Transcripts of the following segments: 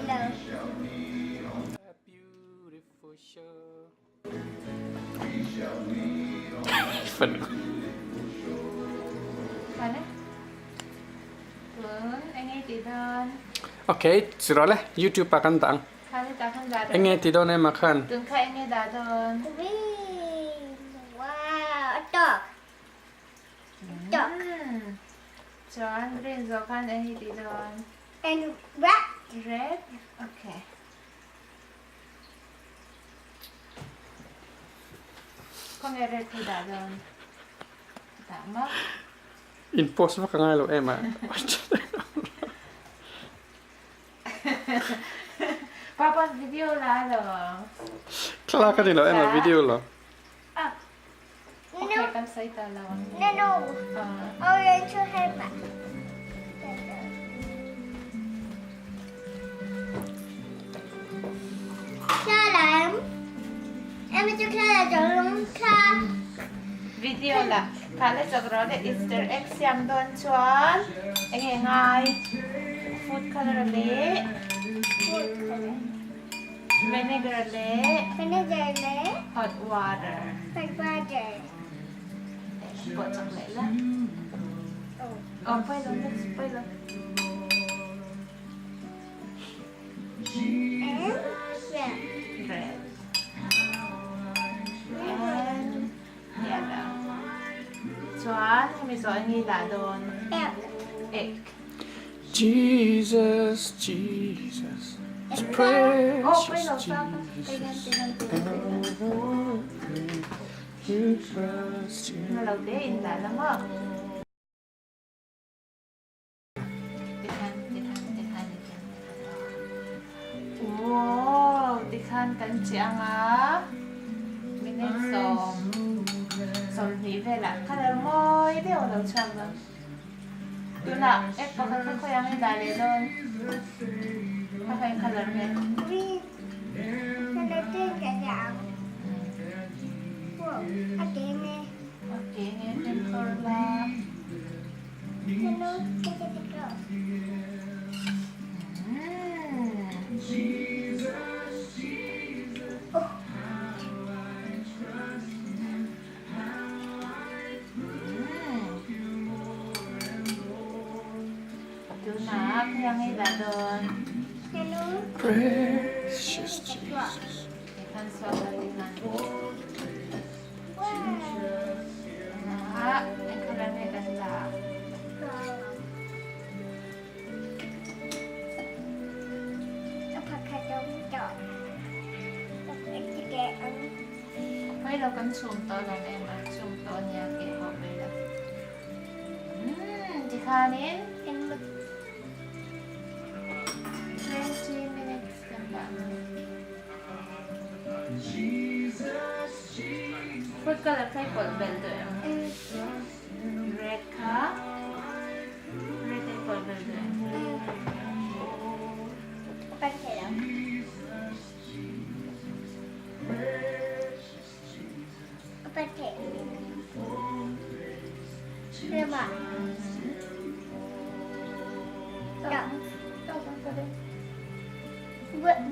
now. A beautiful show. Fun. Mana? Tuan, engai tidan. Okay, sirole. YouTube pa kantang. Kali takkan dadan. Engai tidon ay makan. Tuan ka engai dadan. Wow, a dog. Dog. Tuan, green zokan engai tidan. And rat. Red. Okay. Kau engai red ti dadan. Tak mak. In-post mo ka nga lo, Emma. Papa video lah lo. Kala ka din lo, Emma. Video lo. Ah. Okay, No, kan saya tahu. no. Orange or helper. Salam. Em cho Clara giống Clara. Video lah. Kalau cakap ada Easter egg yang don cuan. Engai food color le. Vinegar le. Vinegar, Hot water. hot water. Buat coklat lah. Oh, pai lo, mix pai lo. And yeah. Red. And yellow. Cuan, kami so engai dah don egg. Jesus, Jesus. It's precious Oh, pai lo, Jesus. pegang. You trust you. Kalau dia indah lama. Tikan. Wow, tikan kan siang ah. Minit som ni vela. Kalau mau dia orang cuba. Tu nak, pakai kau yang indah le don. Pakai color ni. Green. Color pink kayak. Wow, again. Okay, ni tempur lah. Hello, take it go. Tu nak yang indah don. Hello. Precious Jesus. Ikan suara ikan. Wow. Nah, ikannya ganda. Apakah kamu tahu? Apa kita Mấy đâu cánh xuồng to là em mà xuồng to nhà kia họ về là. Chị Kha đến. 20 minutes kan bạn. Food color kay Paul Bell to em. Red ka? Red ay Paul Bell to em. apa kita? Apa kita? Lima. Tak.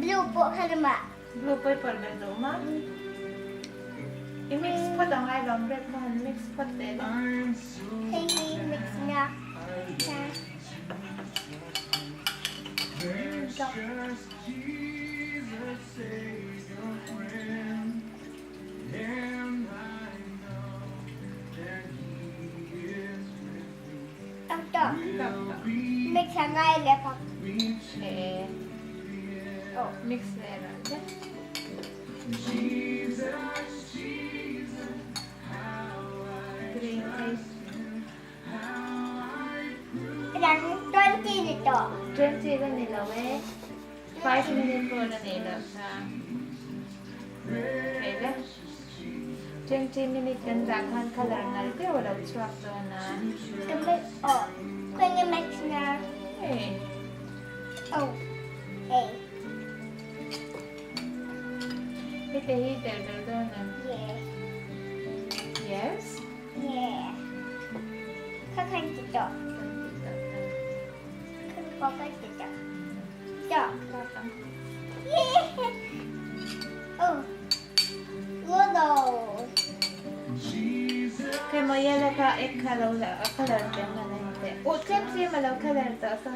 Blue po lima. Blue po Paul Bell to ma. I-mix po daw nga long red mo. Mix po tayo. Ini mix na. Ito. Mix na lepak. Eh. Oh, mix na yan. Green ice. Ilang 20 nito. 20 kan nila we. 5 minutes po na nila sa. Okay na. 20 minutes kan zakhan color na rin. Kaya wala swap doon na. Kami, oh. Kaya mix na. Eh. Oh. Hey. Hite hite doon na. Yeah. Yes? Yeah. Kakan dito. Kakan dito. Dito. Tatang yellow ka ek color din man hindi. O, siyempre malaw color to. So,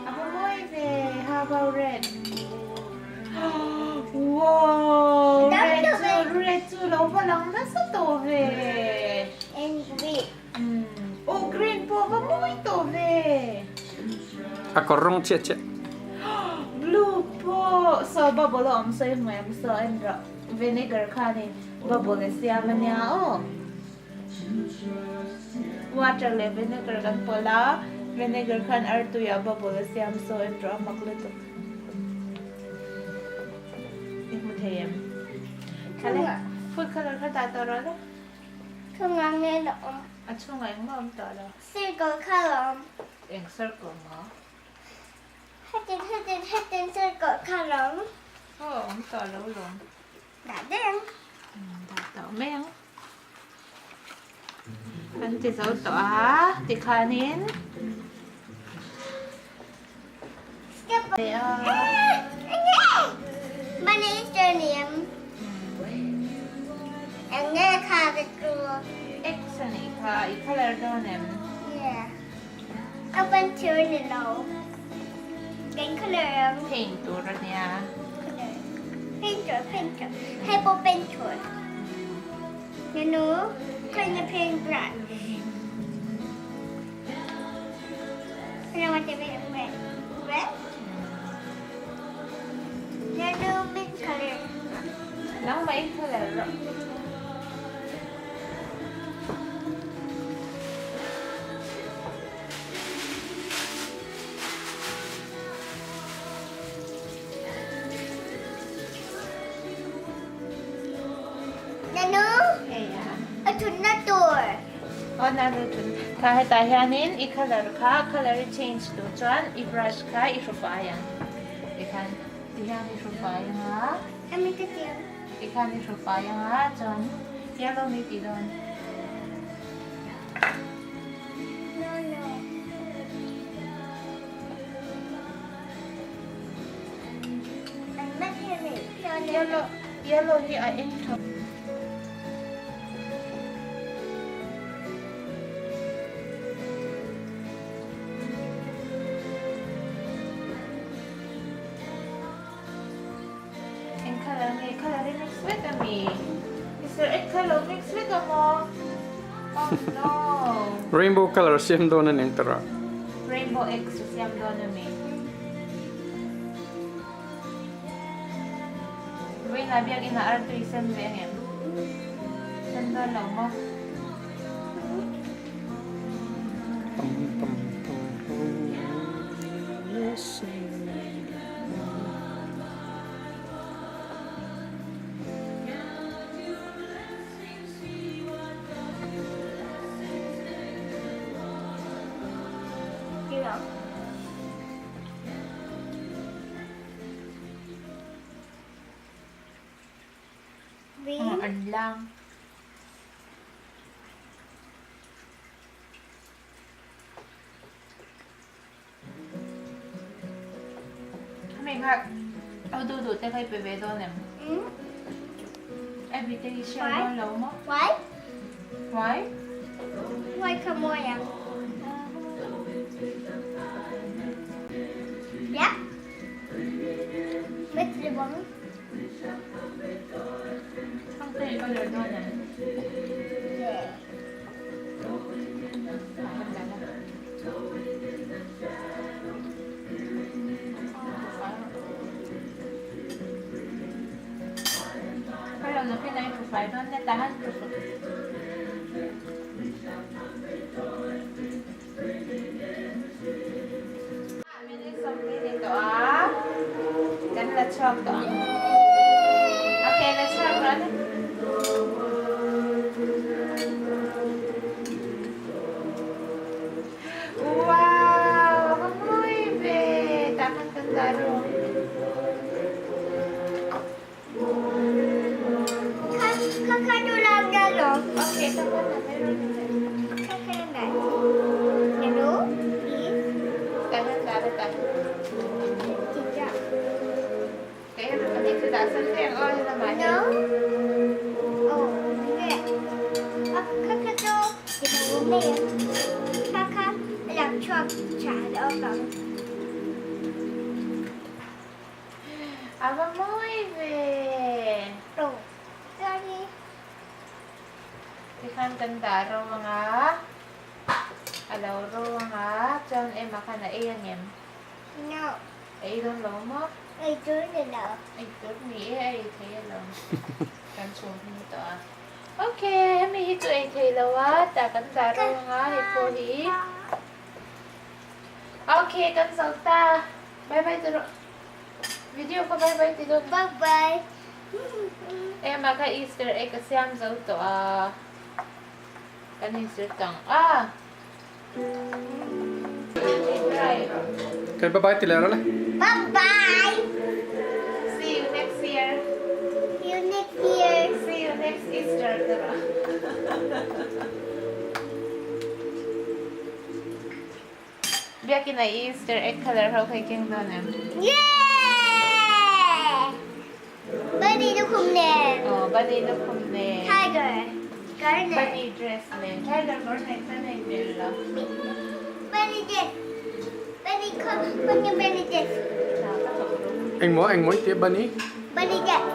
ako mo how about red? Wow! Dami to, Red sulaw pa lang nasa to, be. And green. Oh, green po. Kamu ito, be. Ako rong cece. Blue po. So, babolo so yung mo so and vinegar kanin. Babolo siya man niya, oh. Water le vinegar kan pula. Vinegar kan artuya babolo siya so and maglito. Ikmutayem. Kala, food color ka tataro na? Kung At so ngayon mo ang talo. circle color. Yung circle mo. Hatin circle color. Oo, ang talo lang. Dadeng. Tataw meng. Anti sa ito di kanin. Skip. Kaya, Money is your name. And then carrot girl. Excellent ka. I-color doon Yeah. Up until the low. Then color. paint turad niya. Painter. Hypo painter. You know? Kind of paintbrush. You know what they make red? Red? You know mint color. Nang may color. You know? Kaya. A door. O, narutin. Kahit ayanin, i-color ka. Color change to dyan. I-brush ka. I-rufayan. Ikan. Diyan i-rufayan ha. I make a deal. Ikan i-rufayan ha. Dyan. Yellow niti doon. No. I'm not hearing. Yellow ni ay ito. And color mix with me. Is there a color mix with mo? Oh no. Rainbow color siyem doon na tara. Rainbow X siyam doon na mi. Uy, nabiyag ina-art reason behem. Sanda lang mo. Pam, pam, pam, pam. Listen. You know. Green. Adlang. Kami nga, dudut na kay Bebe doon eh. Hmm? Everyday Why? share doon law mo. Why? Why? Why kamoya? Yeah? What's the one? Ang tayo color doon eh. Yeah. Pero ano, pinay-provide doon, netahan ko. Bilis ang pinito Then let's rock to Okay, let's rock brother. Wow! Kamuy, be! Takang tandaro. Kakadulang dalo. Okay, tama na. Meron na. Kakadulang. Dalo? Tahan, tahan. Tidak. Kaya naman dito dasan tayo. Oh, yun naman. No? Oh, okay. Kakado. Di ba umay? Kaka, alam, chok, chad, okay. Aba muy bien. Oh, sorry. Tikan ganda ro mga alaw ro mga John makan na iyan yan. No, Ay don lo mo. I don't know. Ay don ni ay kaya lang. Kan suot nito ah. Okay, mi hito ay lawat ganda ro mga hipohi. Okay, kan salta. Bye bye tiro. Video ko bye bye tiro. Bye-bye. Maka Easter egg kasi ang to kan Easter tang Kay bye-bye till Lara. Bye-bye. See you next year. See you next year. See you next Easter. Tara. Biya kina Easter egg color how kay king donem. Yeah! Bunny the kumne. Oh, bani na kumne. Tiger. Garnet. Bani dress ne. Tiger garnet na na nila. Bunny this. Bunny come. Bunny this. Anh mo tiya ba ni? Bunny this.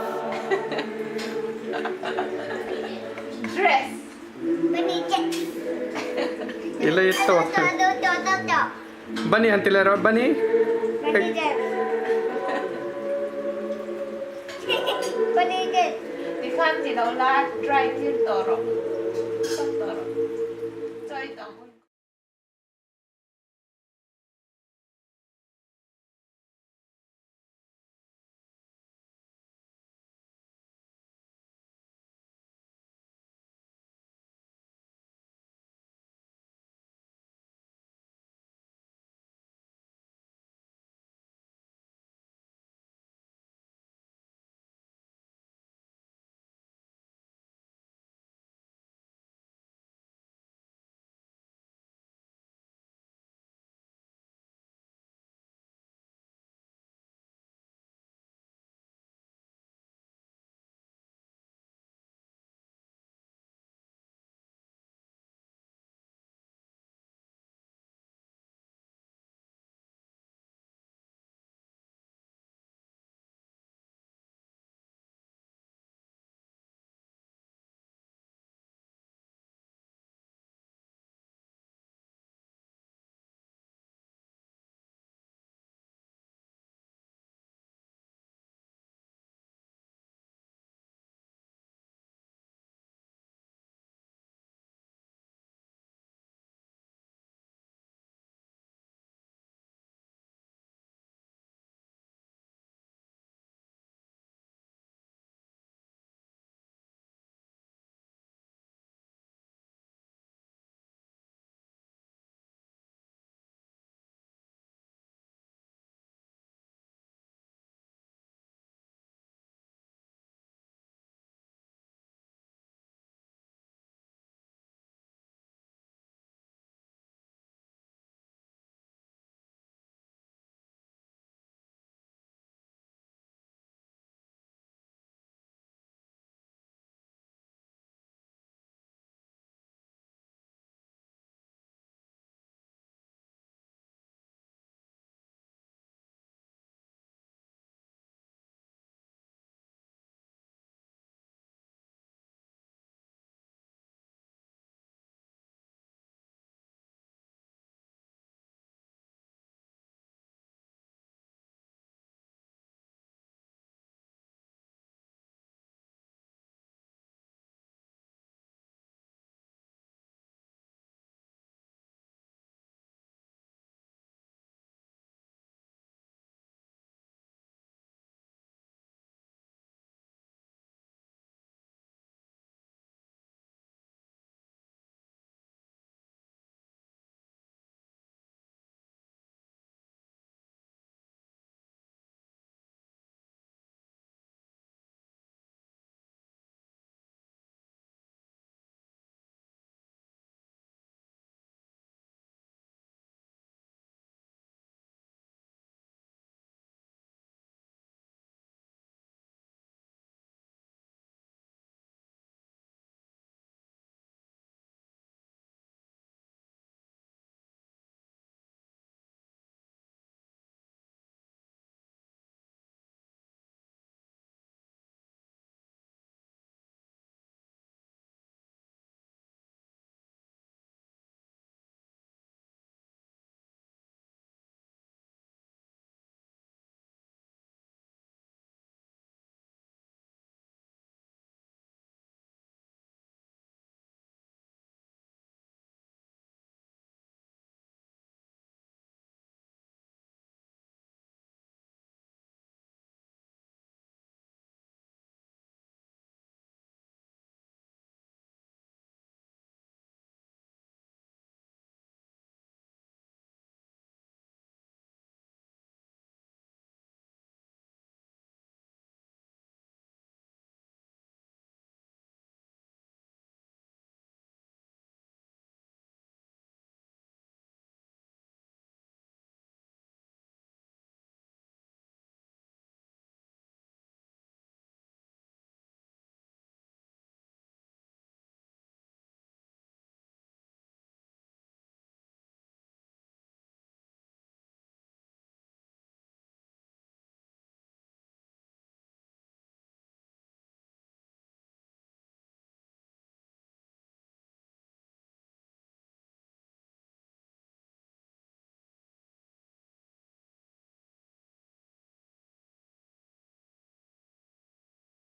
Dress. Bunny this. Ila ito. Do. Bani ang tilera bani? Bunny this. Bunny this. Di kan sila ulat dry til toro.